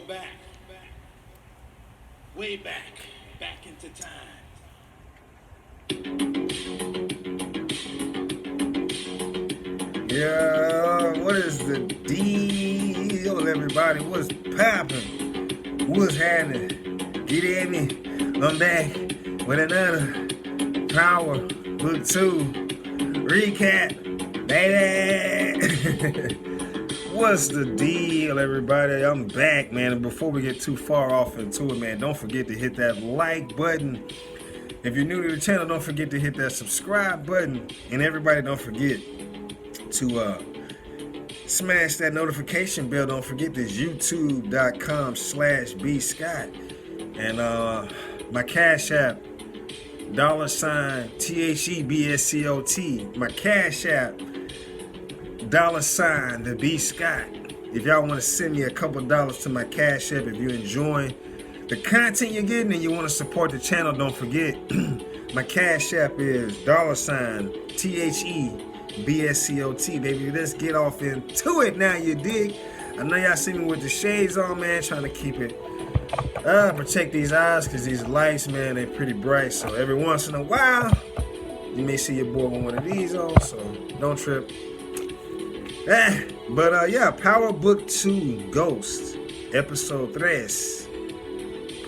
back, way back into time. Yeah, what is the deal, everybody? What's poppin'? What's happening? Get at me. I'm back with another Power Book 2 recap, baby. What's the deal, everybody? I'm back, man. And before we get too far off into it, man, don't forget to hit that like button. If you're new to the channel, don't forget to hit that subscribe button. And everybody, don't forget to smash that notification bell. Don't forget this youtube.com/TheBscot. And my Cashapp, $THEBSCOT. My Cashapp, $TheBscot. If y'all want to send me a couple dollars to my Cashapp, if you're enjoying the content you're getting and you want to support the channel, don't forget my Cashapp is $THEBSCOT, baby. Let's get off into it now, you dig? I know y'all see me with the shades on, man, trying to keep it protect these eyes, because these lights, man, they're pretty bright. So every once in a while you may see your boy with one of these on, so don't trip. But yeah, Power Book 2 Ghost, Episode 3.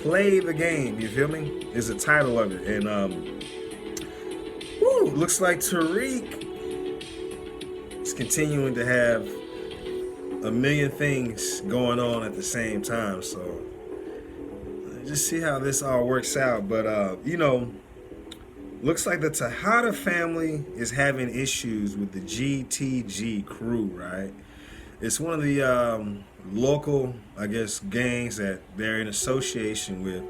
Play the game, you feel me? Is the title of it. And looks like Tariq is continuing to have a million things going on at the same time. So just see how this all works out. But you know, looks like the Tejada family is having issues with the GTG crew, right? It's one of the local, I guess, gangs that they're in association with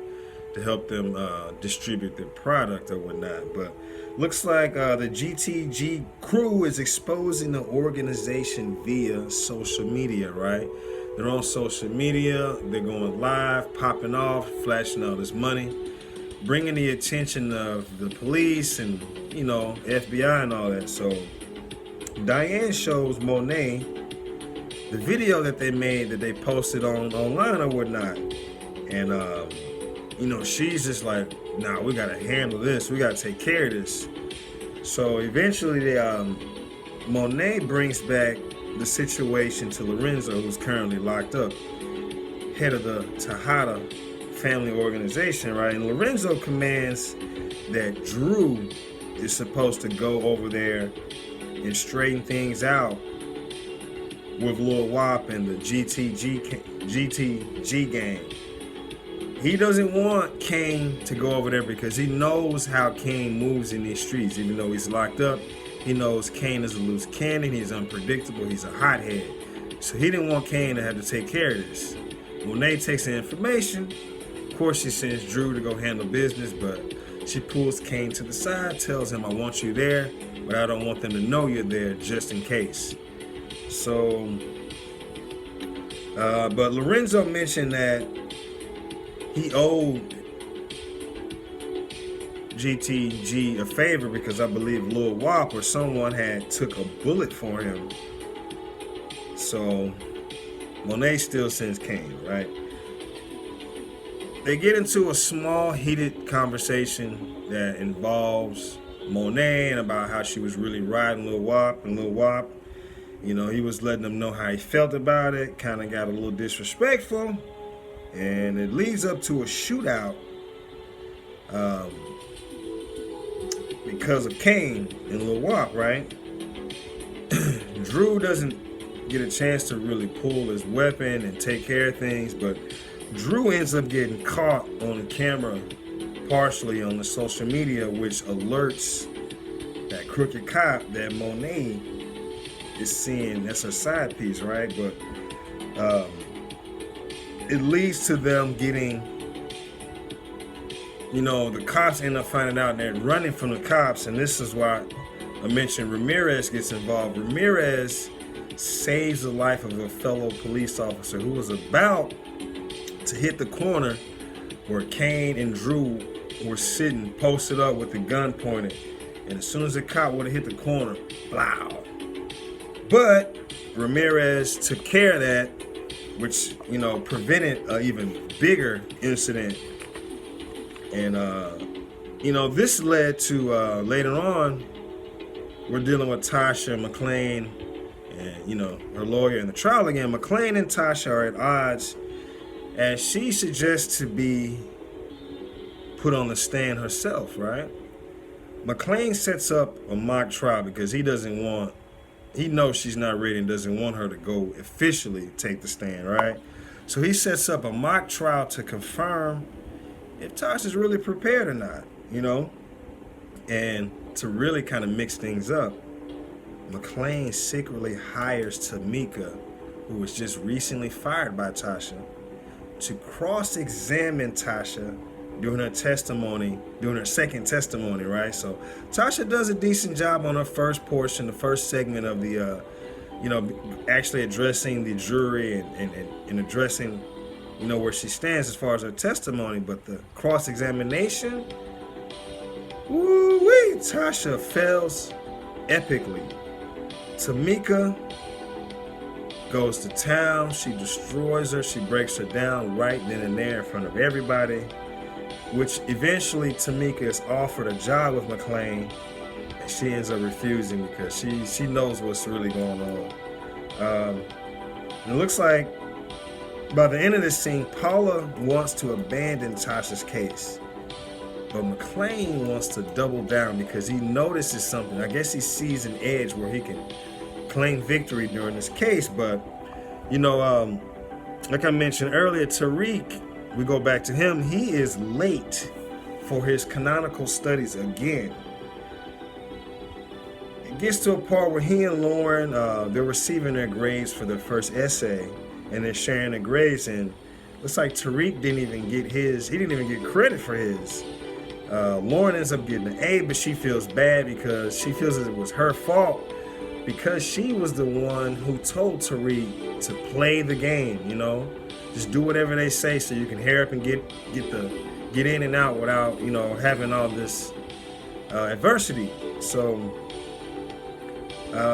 to help them distribute their product or whatnot. But looks like the GTG crew is exposing the organization via social media, right? They're on social media, they're going live, popping off, flashing all this money, bringing the attention of the police and, you know, FBI and all that. So Diane shows Monet the video that they made, that they posted online or whatnot. And, you know, she's just like, nah, we got to handle this. We got to take care of this. So eventually Monet brings back the situation to Lorenzo, who's currently locked up, head of the Tejada family organization, right? And Lorenzo commands that Drew is supposed to go over there and straighten things out with Lil Wop and the GTG gang. He doesn't want Kane to go over there because he knows how Kane moves in these streets. Even though he's locked up, he knows Kane is a loose cannon, he's unpredictable, he's a hothead. So he didn't want Kane to have to take care of this. Monet takes the information. Of course, she sends Drew to go handle business, but she pulls Kane to the side, tells him, I want you there, but I don't want them to know you're there just in case. So, but Lorenzo mentioned that he owed GTG a favor because I believe Lil Wop or someone had took a bullet for him. So Monet still sends Kane, right? They get into a small heated conversation that involves Monet and about how she was really riding Lil Wop, and Lil Wop, you know, he was letting them know how he felt about it, kind of got a little disrespectful, and it leads up to a shootout because of Kane and Lil Wop, right? Drew doesn't get a chance to really pull his weapon and take care of things, but Drew ends up getting caught on the camera, partially on the social media, which alerts that crooked cop that Monet is seeing. That's her side piece, right? But it leads to them getting, you know, the cops end up finding out and they're running from the cops. And this is why I mentioned Ramirez gets involved. Ramirez saves the life of a fellow police officer who was about to hit the corner where Kane and Drew were sitting posted up with the gun pointed. And as soon as the cop would have hit the corner, blow. But Ramirez took care of that which, you know, prevented an even bigger incident. And, you know, this led to later on, we're dealing with Tasha McClain and, you know, her lawyer in the trial again. McClain and Tasha are at odds as she suggests to be put on the stand herself, right? McClain sets up a mock trial because he knows she's not ready and doesn't want her to go officially take the stand, right? So he sets up a mock trial to confirm if Tasha's really prepared or not, you know? And to really kind of mix things up, McClain secretly hires Tamika, who was just recently fired by Tasha, to cross-examine Tasha during her testimony, during her second testimony, right? So Tasha does a decent job on her first portion, the first segment of the, you know, actually addressing the jury and addressing, you know, where she stands as far as her testimony. But the cross-examination, woo-wee, Tasha fails epically. Tamika goes to town, she destroys her, she breaks her down right then and there in front of everybody, which eventually Tamika is offered a job with McClain, and she ends up refusing because she knows what's really going on. And it looks like by the end of this scene, Paula wants to abandon Tasha's case, but McClain wants to double down because he notices something. I guess he sees an edge where he can claim victory during this case. But, you know, like I mentioned earlier, Tariq, we go back to him, he is late for his canonical studies again. It gets to a part where he and Lauren, they're receiving their grades for their first essay, and they're sharing their grades, and looks like Tariq didn't even get his, he didn't even get credit for his. Lauren ends up getting an A, but she feels bad because she feels that it was her fault because she was the one who told Tariq to play the game, you know? Just do whatever they say so you can hurry up and get in and out without, you know, having all this adversity. So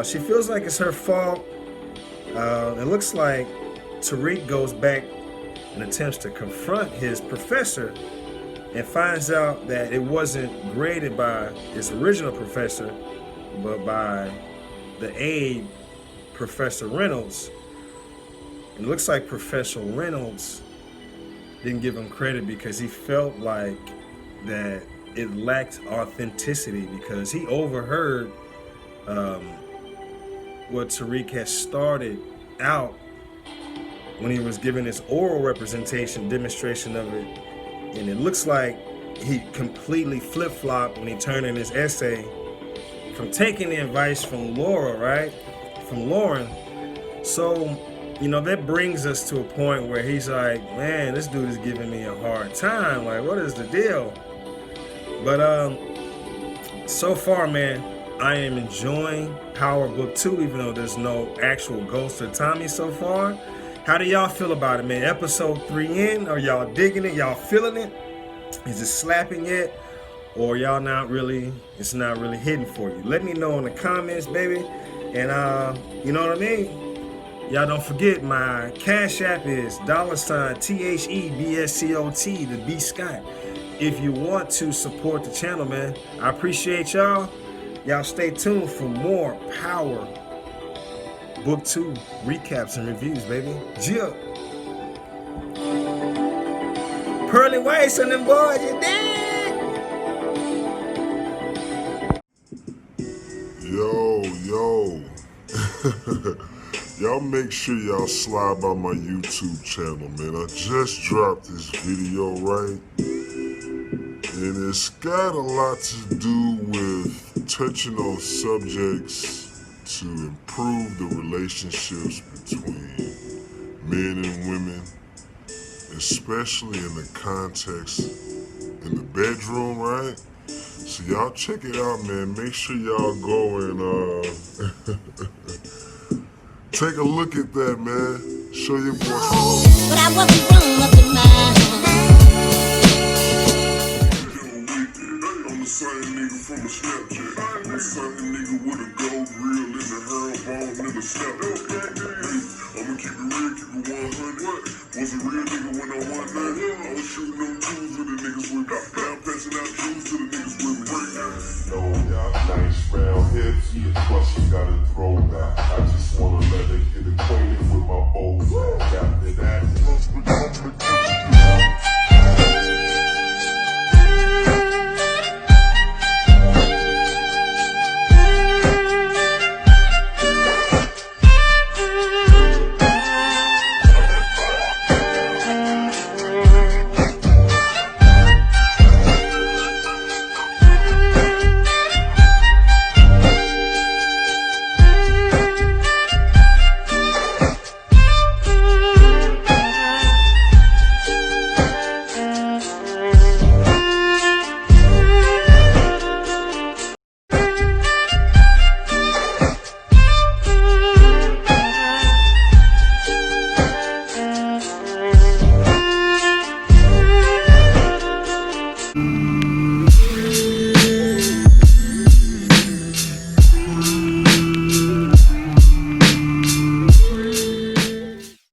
she feels like it's her fault. It looks like Tariq goes back and attempts to confront his professor and finds out that it wasn't graded by his original professor, but by the aide, Professor Reynolds. It looks like Professor Reynolds didn't give him credit because he felt like that it lacked authenticity because he overheard what Tariq had started out when he was giving his oral demonstration of it. And it looks like he completely flip-flopped when he turned in his essay from taking the advice from Laura, right? From Lauren. So, you know, that brings us to a point where he's like, man, this dude is giving me a hard time. Like, what is the deal? But so far, man, I am enjoying Power Book 2, even though there's no actual Ghost of Tommy so far. How do y'all feel about it, man? Episode 3 in, are y'all digging it? Y'all feeling it? Is it slapping yet? Or y'all not really, it's not really hitting for you? Let me know in the comments, baby. And you know what I mean? Y'all don't forget my Cash App is $TheBscot, TheBscot. If you want to support the channel, man, I appreciate y'all. Y'all stay tuned for more Power Book 2 recaps and reviews, baby. Yeah. Pearly Whites and them boys, you dig? Yo. Y'all make sure y'all slide by my YouTube channel, man. I just dropped this video, right? And it's got a lot to do with touching on subjects to improve the relationships between men and women, especially in the context in the bedroom, right? So y'all check it out, man. Make sure y'all go and take a look at that, man. Show your boy. But I wasn't wrong up in I'm the same nigga from a Snapchat. I'm the same nigga with a gold reel in the herb bone in the Snapchat. I'ma keep it real, keep it 100. Was a real nigga when I won nothing. I was shooting them twos with the niggas with me. Now I'm passing out jewels to the niggas with me.